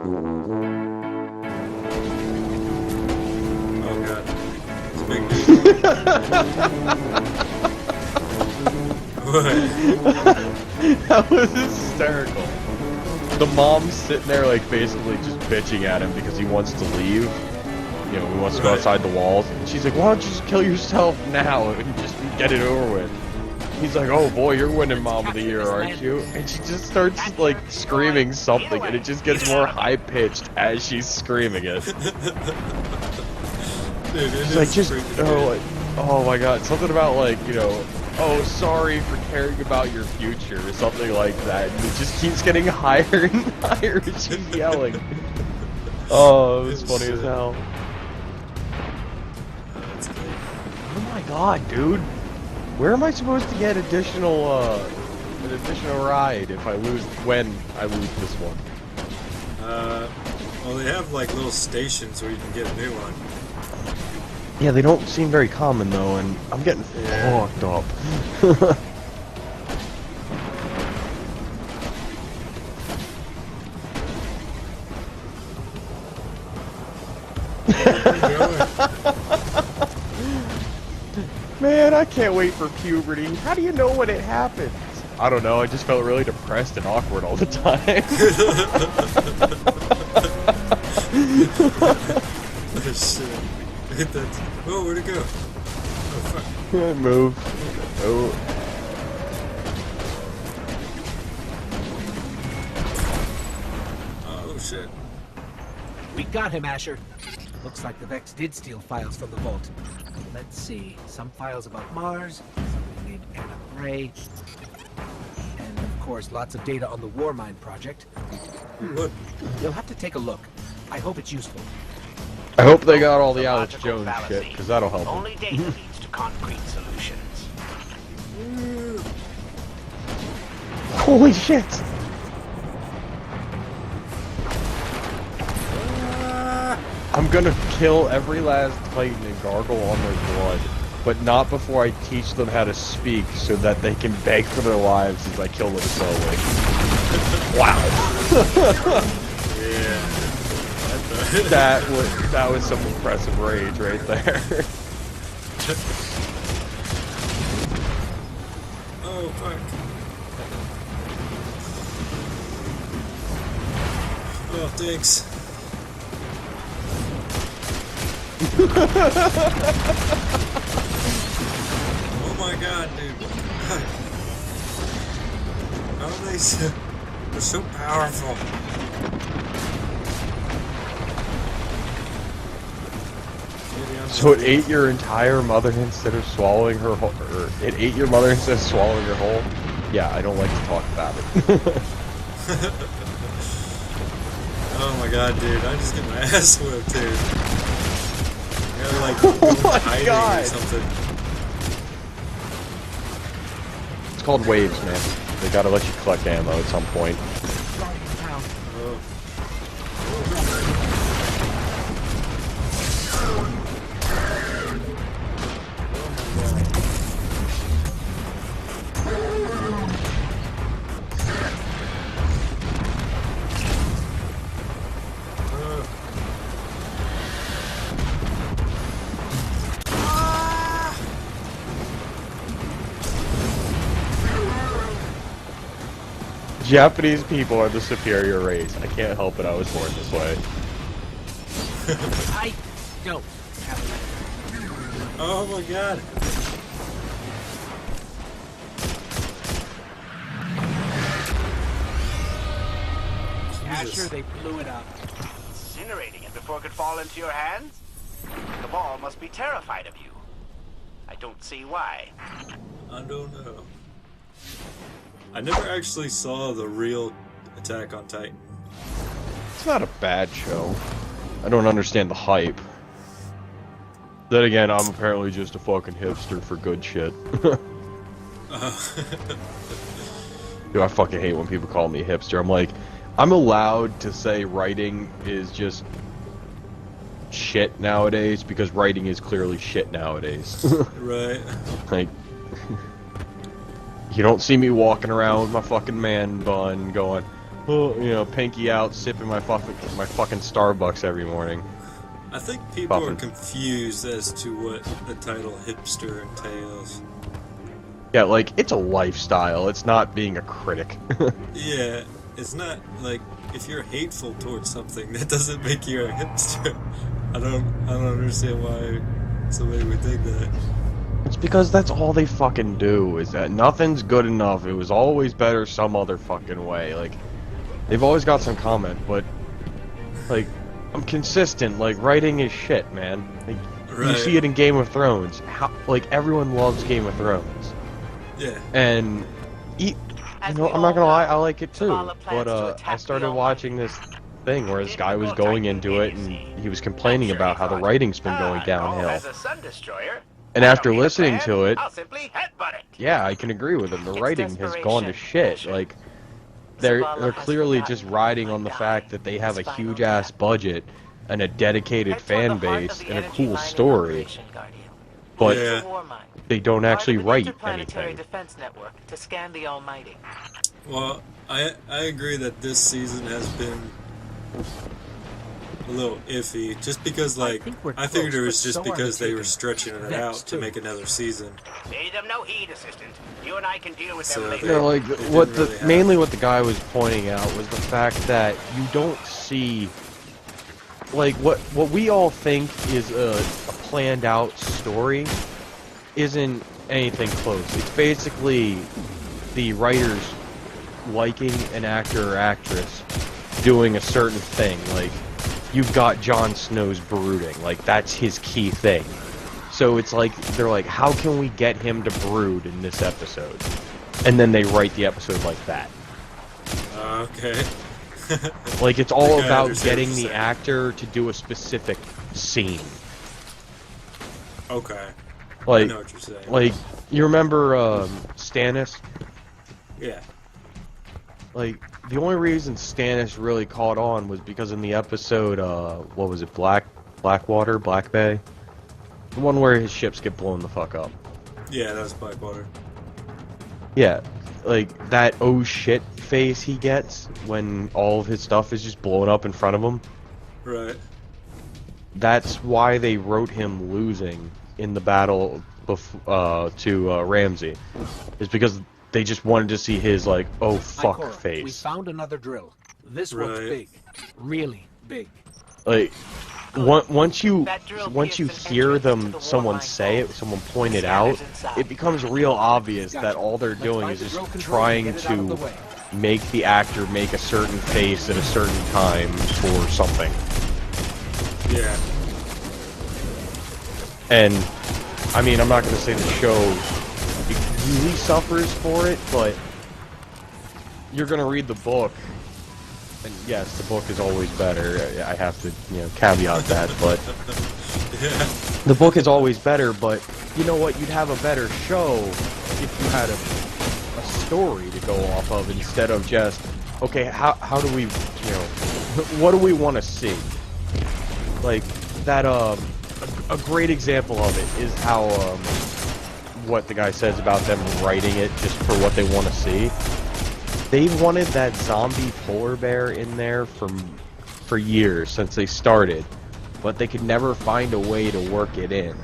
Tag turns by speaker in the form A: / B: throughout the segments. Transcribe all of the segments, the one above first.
A: Oh god. It's a big What?
B: That was hysterical. The mom's sitting there, like, basically just bitching at him because he wants to leave. You know, he wants to go outside the walls. And she's like, why don't you just kill yourself now and just get it over with? He's like, oh boy, you're winning Mom of the Year, aren't you? And she just starts, like, screaming something, and it just gets more high-pitched as she's screaming it.
A: Dude,
B: She's like, just, oh my god, something about, like, you know, oh, sorry for caring about your future, or something like that. And it just keeps getting higher and higher as she's yelling. Oh, it was funny as hell. Oh my god, dude. Where am I supposed to get additional, an additional ride if I lose, when I lose this one?
A: Well, they have, like, little stations where you can get a new one.
B: Yeah, they don't seem very common, though, and I'm getting fucked up. Man, I can't wait for puberty. How do you know when it happens? I don't know, I just felt really depressed and awkward all the time.
A: Oh shit. That's... Oh, where'd it go? Oh fuck.
B: Move. Oh.
A: Oh shit.
C: We got him, Asher. Looks like the Vex did steal files from the vault. Let's see. Some files about Mars, something named Anna Bray, and of course lots of data on the Warmind project.
A: What?
C: You'll have to take a look. I hope it's useful.
B: I hope they got all the Alex Jones shit, because that'll help them.
D: Only data leads to concrete solutions.
B: Holy shit! I'm gonna kill every last Titan and gargle on their blood, but not before I teach them how to speak so that they can beg for their lives as I kill them slowly. Wow.
A: Yeah.
B: That was some impressive rage right there.
A: Oh fuck. Oh thanks. Oh my god, dude. How are they so... They're so powerful.
B: So it ate your entire mother instead of swallowing her whole, or it ate your mother instead of swallowing her whole? Yeah, I don't like to talk about it.
A: Oh my god, dude, I just get my ass whipped, dude. I gotta like
B: Oh
A: go into
B: my
A: hiding
B: God.
A: or something.
B: It's called waves, man. They gotta let you collect ammo at some point.
A: Oh.
B: Japanese people are the superior race. I can't help it, I was born this way.
C: I don't have a
A: Oh my god.
C: Asher, they blew it up.
D: Incinerating it before it could fall into your hands? The ball must be terrified of you. I don't see why.
A: I don't know. I never actually saw the real Attack on Titan.
B: It's not a bad show. I don't understand the hype. Then again, I'm apparently just a fucking hipster for good shit. Dude, I fucking hate when people call me a hipster. I'm like, I'm allowed to say writing is just shit nowadays because writing is clearly shit nowadays.
A: Right.
B: Like, you don't see me walking around with my fucking man bun going, you know, pinky out, sipping my fucking Starbucks every morning.
A: I think people
B: Puffin.
A: are confused as to what the title hipster entails.
B: Yeah, like, it's a lifestyle. It's not being a critic.
A: Yeah, it's not like if you're hateful towards something, that doesn't make you a hipster. I don't understand why somebody would think that.
B: It's because that's all they fucking do, is that nothing's good enough. It was always better some other fucking way. Like, they've always got some comment, but, like, I'm consistent. Like, writing is shit, man. Like, you
A: Right.
B: see it in Game of Thrones. How, like, everyone loves Game of Thrones.
A: Yeah.
B: And, you know, I'm not gonna lie, I like it too. But, I started watching this thing where this guy was going into it, and he was complaining about how the writing's been going downhill.
D: As a sun destroyer,
B: And
D: I
B: after
D: don't need a
B: listening
D: plan.
B: to it,
D: I'll simply headbutt it.
B: yeah, I can agree with him. The
E: It's
B: writing has gone to shit.
E: desperation,
B: Like,
E: Zavala
B: they're
E: has
B: clearly
E: forgotten
B: just riding
E: my
B: on the
E: guy,
B: fact that they have a
E: his final
B: huge ass
E: tap.
B: budget and a dedicated
E: Head toward
B: fan
E: the heart
B: base
E: of the
B: and a
E: energy
B: cool
E: mining
B: story,
E: operation, Guardian.
B: but
A: Yeah.
E: It's a war mine.
B: they don't
E: Part
B: actually
E: of an
B: write
E: interplanetary
B: anything.
E: defense network to scan the Almighty.
A: Well, I agree that this season has been a little iffy, just because like
C: think we're
A: I figured
C: close,
A: it was
C: but
A: just
C: so are
A: because
C: the
A: they were
C: chickens.
A: stretching it
C: Vex,
A: out to
C: too.
A: make another season.
D: Pay them no heed, assistant. You and I can deal with
A: So
D: them later.
B: You know, like,
A: They
B: what
A: didn't
B: the
A: really have-
B: mainly what the guy was pointing out was the fact that you don't see, like, what we all think is a planned out story isn't anything close. It's basically the writers liking an actor or actress doing a certain thing. Like, you've got Jon Snow's brooding, like, that's his key thing. So it's like, they're like, how can we get him to brood in this episode? And then they write the episode like that.
A: Okay.
B: Like, it's
A: I
B: all
A: think I
B: about
A: understand
B: getting
A: what
B: the
A: you're saying.
B: actor to do a specific scene.
A: Okay. I
B: Like,
A: know what you're saying.
B: like, you remember, Stannis?
A: Yeah.
B: Like, the only reason Stannis really caught on was because in the episode, what was it, Blackwater, Black Bay? The one where his ships get blown the fuck up.
A: Yeah, that's Blackwater.
B: Yeah, like, that oh shit face he gets when all of his stuff is just blown up in front of him.
A: Right.
B: That's why they wrote him losing in the battle to Ramsay. Is because they just wanted to see his, like, oh fuck
C: Ikora, We
B: face.
C: found another drill. This one's
A: Right.
C: big. Really big.
B: Like, once you
E: That drill
B: once you
E: pierced an
B: hear
E: entrance to
B: them,
E: the
B: someone
E: war
B: say
E: mine
B: it, someone point it
E: Scanners
B: out,
E: inside.
B: it becomes real obvious
C: Gotcha.
B: that all they're
C: Let's
B: doing
C: find
B: is
C: the
B: just
C: drill control
B: trying
C: and get it out of the
B: to
C: way.
B: make the actor make a certain face at a certain time for something.
A: Yeah.
B: And, I mean, I'm not going to say the show really suffers for it, but you're going to read the book, and yes, the book is always better. I have to, you know, caveat that, but
A: Yeah.
B: the book is always better, but you know what? You'd have a better show if you had a story to go off of instead of just, okay, how do we, you know, what do we want to see? Like, that, a great example of it is how, what the guy says about them writing it just for what they want to see. They wanted that zombie polar bear in there for years, since they started, but they could never find a way to work it in.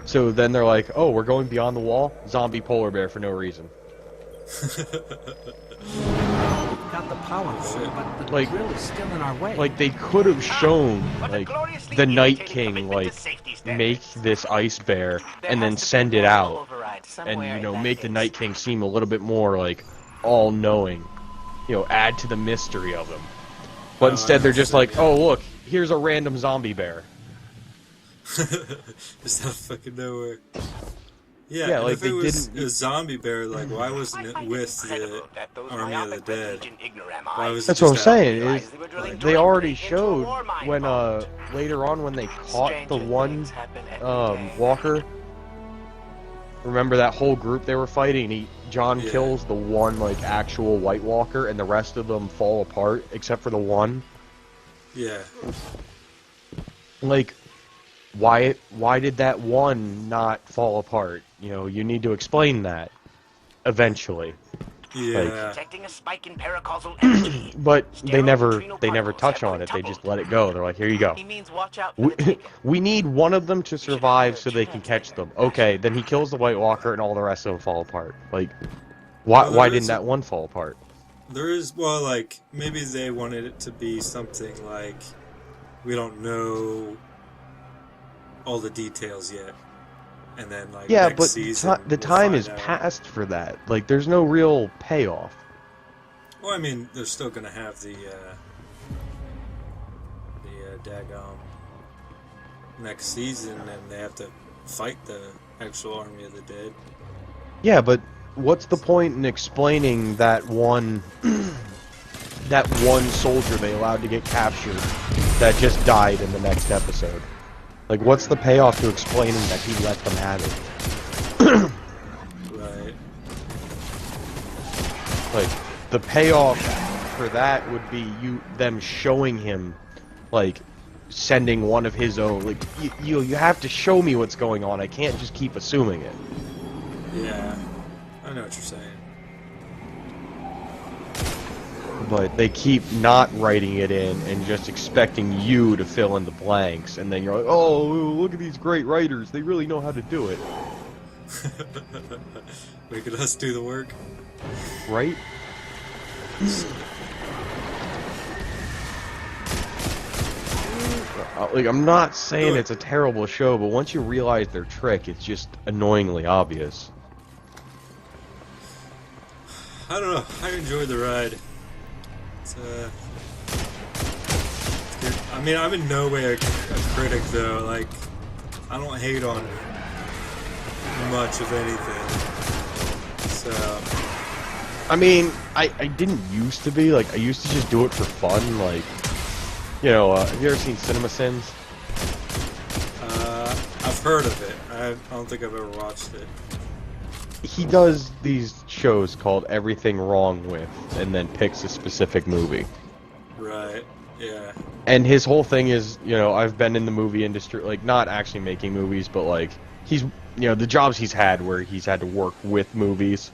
B: So then they're like, oh, we're going beyond the wall? Zombie polar bear for no reason.
C: We've got the power going, but the
B: Like-
C: drill is still in our way.
B: Like, they could have shown,
D: But the
B: like,
D: gloriously
B: the Night
D: irritating
B: King,
D: commitment to
B: like,
D: safety
B: make
D: standards.
B: this ice bear
E: There
B: and
E: has
B: then
E: to be
B: send it
E: a
B: out.
E: override
B: And,
E: somewhere
B: you
E: in
B: know,
E: that
B: make the
E: base.
B: Night King seem a little bit more, like, all-knowing. You know, add to the mystery of him. But
A: Oh,
B: instead
A: I
B: they're
A: know
B: just
A: what
B: like,
A: you mean.
B: oh, look, here's a random zombie bear.
A: Just out of fucking nowhere. Yeah,
B: Yeah,
A: and
B: like,
A: if
B: they
A: it was
B: didn't-
A: a zombie bear, like, why wasn't
D: I
A: it
D: find
A: with the
D: incredible that those
A: Army of the
D: myopic
A: Dead?
D: Legion ignoram
A: Why
D: eyes
A: was it
B: That's what I'm
A: just out?
B: saying,
D: realized
B: is
D: they were drilling
B: they already
D: directly into a
B: showed
D: war mine
B: when,
D: vault.
B: later on when they caught the
E: Stranger
B: one,
E: things happen every day.
B: walker. Remember that whole group they were fighting? John
A: Yeah.
B: kills the one, like, actual White Walker, and the rest of them fall apart, except for the one.
A: Yeah.
B: Like, why did that one not fall apart? You know, you need to explain that eventually.
A: Yeah.
D: Detecting a spike in paracausal energy.
B: But they never
D: Steroid
B: touch on it. They
D: particles
B: just let it go. They're like, here you go.
E: He means watch out for the taken.
B: We need one of them to survive so they can catch them. Okay, then he kills the White Walker and all the rest of them fall apart. Like, why didn't that one fall apart?
A: There is, well, like, maybe they wanted it to be something like, we don't know all the details yet. And then, like,
B: Yeah,
A: next
B: but
A: season,
B: the
A: we'll
B: time is
A: find out.
B: past for that. Like, there's no real payoff.
A: Well, I mean, they're still gonna have the daggone next season, and they have to fight the actual Army of the Dead.
B: Yeah, but what's the point in explaining that one soldier they allowed to get captured that just died in the next episode? Like, what's the payoff to explaining that he let them have it?
A: Right.
B: Like, the payoff for that would be them showing him, like, sending one of his own. Like, you have to show me what's going on. I can't just keep assuming it.
A: Yeah. I know what you're saying.
B: But they keep not writing it in and just expecting you to fill in the blanks, and then you're like, oh, look at these great writers. They really know how to do it.
A: Making us do the work.
B: Right? Like, I'm not saying it's a terrible show, but once you realize their trick, it's just annoyingly obvious.
A: I don't know. I enjoyed the ride. It's good. I mean, I'm in no way a critic, though. Like, I don't hate on much of anything. So,
B: I mean, I didn't used to be. Like, I used to just do it for fun. Like, you know, have you ever seen Cinema Sins?
A: I've heard of it. I don't think I've ever watched it.
B: He does these shows called Everything Wrong With, and then picks a specific movie.
A: Right, yeah.
B: And his whole thing is, you know, I've been in the movie industry, like, not actually making movies, but, like, he's, you know, the jobs he's had where he's had to work with movies.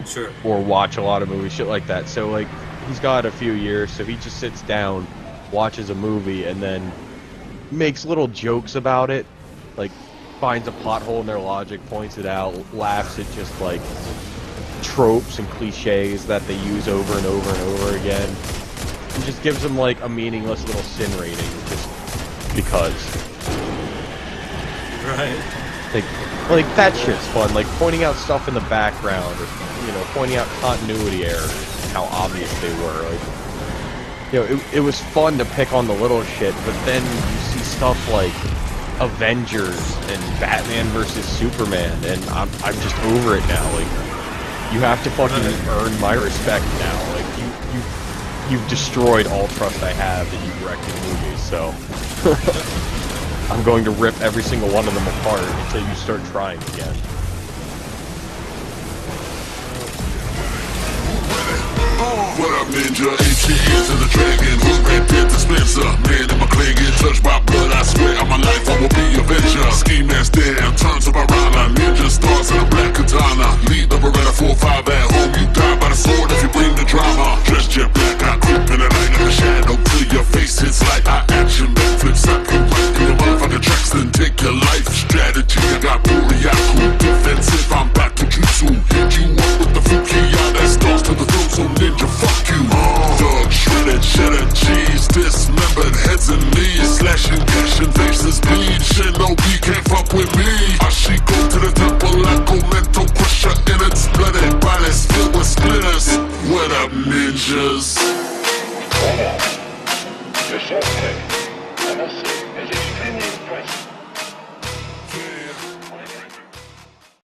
A: Sure.
B: Or watch a lot of movies, shit like that. So, like, he's got a few years, so he just sits down, watches a movie, and then makes little jokes about it. Like, finds a plot hole in their logic, points it out, laughs at just, like, tropes and cliches that they use over and over and over again. And just gives them, like, a meaningless little sin rating, just because.
A: Right.
B: Like that shit's fun. Like, pointing out stuff in the background, or, you know, pointing out continuity errors, how obvious they were. Like, you know, it was fun to pick on the little shit, but then you see stuff like Avengers and Batman vs Superman, and I'm just over it now. Like, you have to fucking earn my respect now. Like, you've destroyed all trust I have that you've directed movies, so I'm going to rip every single one of them apart until you start trying again.
F: What up, ninja? 18 years in the dragon. Who ran dead dispenser? Man in my clinging, touched by blood. I swear on my life I will be a venture. Ski mask down, turns of a rana. Ninja stars in a black katana. Lead the Beretta 4-5 at home. You die by the sword if you bring the drama. Dressed jet black, I creep in the night like a shadow till your face hits like I action. Backflips, I can right through the motherfucking tracks, then take your life. Strategy, I got Buriaku. Defensive, I'm back to jutsu. Hit you up with the Fukiya that stars to the throat, so ninja, fuck you. Dog shredded, cheddar cheese, dismembered heads and knees, slashing, cashing faces, bleed. Shinobi can't fuck with me. I she go to the temple like Memento, crusher in its blooded bodies filled with splitters. What up, ninjas?
G: Your short tech, I must say, is extremely impressive.